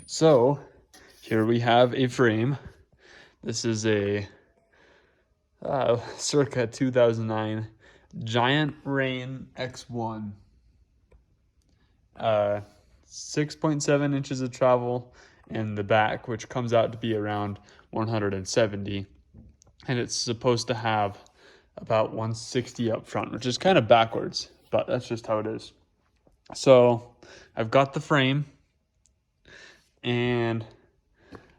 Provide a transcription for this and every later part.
So here we have a frame. This is a circa 2009 Giant Rain X1. 6.7 inches of travel in the back, which comes out to be around 170. And it's supposed to have about 160 up front, which is kind of backwards, but that's just how it is. So I've got the frame and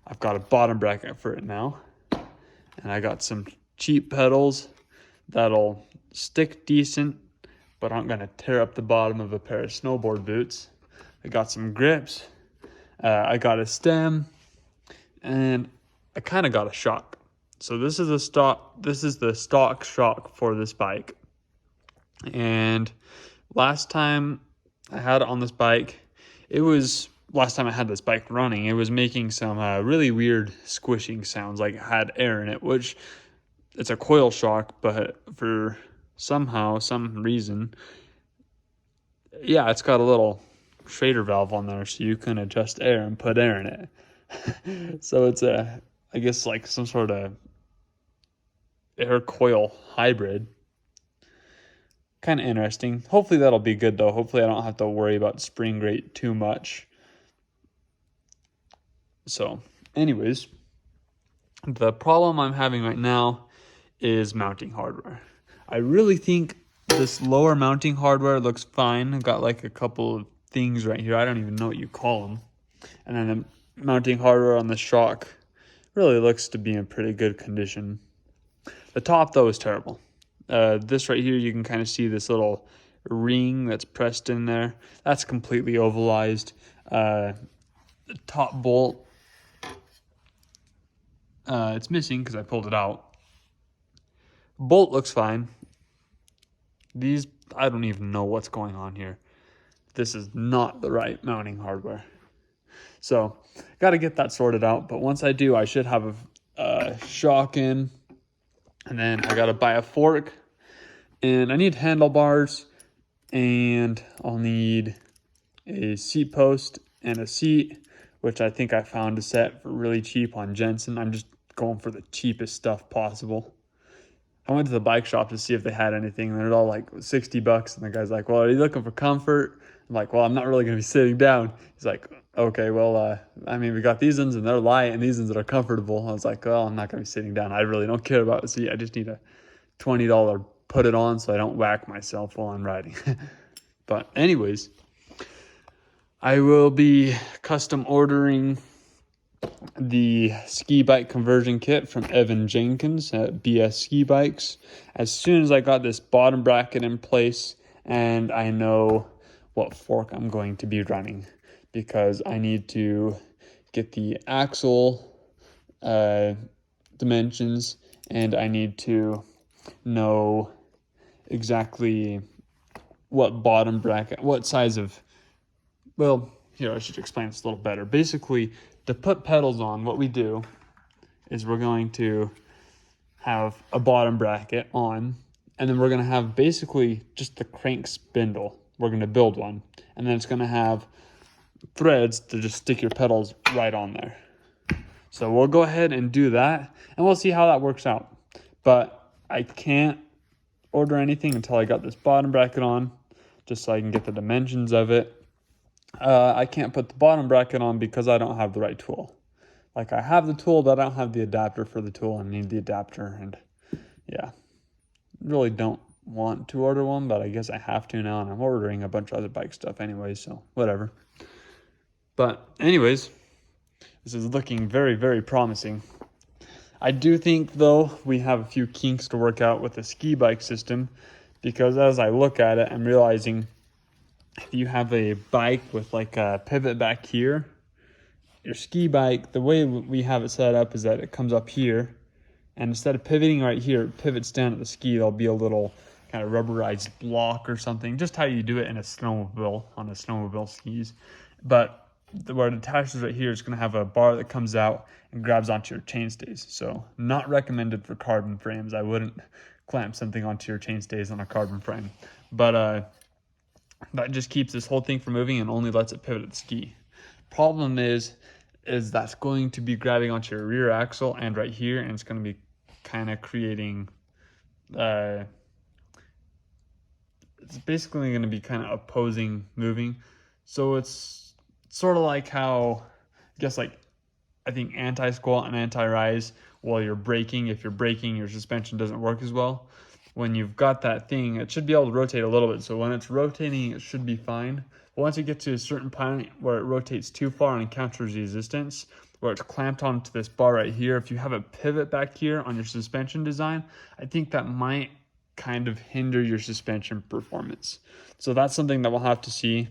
I've got a bottom bracket for it now. And I got some cheap pedals that'll stick decent, but aren't gonna tear up the bottom of a pair of snowboard boots. I got some grips. I got a stem, and I kind of got a shock. So this is the stock shock for this bike. And last time I had it on this bike, last time I had this bike running, it was making some really weird squishing sounds, like it had air in it, which it's a coil shock, but for some reason, yeah, it's got a little Schrader valve on there, so you can adjust air and put air in it. So it's I guess like some sort of air coil hybrid. Kind of interesting. Hopefully that'll be good though. Hopefully I don't have to worry about spring rate too much. So anyways, the problem I'm having right now is mounting hardware. I really think this lower mounting hardware looks fine. I've got like a couple of things right here. I don't even know what you call them. And then the mounting hardware on the shock really looks to be in pretty good condition. The top though is terrible. This right here, you can kind of see this little ring that's pressed in there. That's completely ovalized. The top bolt, it's missing because I pulled it out. Bolt looks fine. These, I don't even know what's going on here. This is not the right mounting hardware. So, got to get that sorted out. But once I do, I should have a shock in. And then I got to buy a fork. And I need handlebars. And I'll need a seat post and a seat, which I think I found a set for really cheap on Jensen. I'm just going for the cheapest stuff possible. I went to the bike shop to see if they had anything, and they're all like $60. And the guy's like, "Well, are you looking for comfort?" I'm like, "Well, I'm not really going to be sitting down." He's like, "Okay, well, I mean, we got these ones, and they're light, and these ones that are comfortable." I was like, "Well, I'm not going to be sitting down. I really don't care about the seat. I just need a $20 put it on so I don't whack myself while I'm riding." But anyways, I will be custom ordering the ski bike conversion kit from Evan Jenkins at BS Ski Bikes as soon as I got this bottom bracket in place and I know what fork I'm going to be running, because I need to get the axle dimensions and I need to know exactly what bottom bracket, what size of, well, here, I should explain this a little better. Basically, to put pedals on, what we do is we're going to have a bottom bracket on, and then we're going to have basically just the crank spindle. We're going to build one, and then it's going to have threads to just stick your pedals right on there. So we'll go ahead and do that, and we'll see how that works out. But I can't order anything until I got this bottom bracket on, just so I can get the dimensions of it. I can't put the bottom bracket on because I don't have the right tool. Like, I have the tool, but I don't have the adapter for the tool, and I need the adapter, and yeah. Really don't want to order one, but I guess I have to now, and I'm ordering a bunch of other bike stuff anyway, so whatever. But anyways, this is looking very, very promising. I do think, though, we have a few kinks to work out with the ski bike system, because as I look at it, I'm realizing if you have a bike with like a pivot back here, your ski bike, the way we have it set up is that it comes up here, and instead of pivoting right here, it pivots down at the ski. There'll be a little kind of rubberized block or something, just how you do it in a snowmobile, on a snowmobile skis. But where it attaches right here is going to have a bar that comes out and grabs onto your chainstays. So not recommended for carbon frames. I wouldn't clamp something onto your chainstays on a carbon frame. But that just keeps this whole thing from moving and only lets it pivot at the ski. Problem is is that's going to be grabbing onto your rear axle and right here, and it's going to be kind of creating, it's basically going to be kind of opposing moving. So it's sort of like how, I guess, like, I think anti-squat and anti-rise, while you're braking, if you're braking, your suspension doesn't work as well. When you've got that thing, it should be able to rotate a little bit. So when it's rotating, it should be fine. But once you get to a certain point where it rotates too far and encounters resistance, where it's clamped onto this bar right here, if you have a pivot back here on your suspension design, I think that might kind of hinder your suspension performance. So that's something that we'll have to see.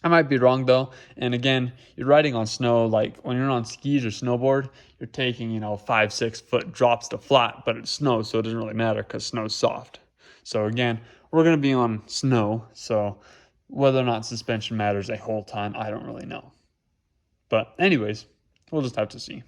I might be wrong though. And again, you're riding on snow, like when you're on skis or snowboard, you're taking, 5-6 foot drops to flat, but it's snow, so it doesn't really matter because snow's soft. So again, we're going to be on snow, so whether or not suspension matters a whole ton, I don't really know. But anyways, we'll just have to see.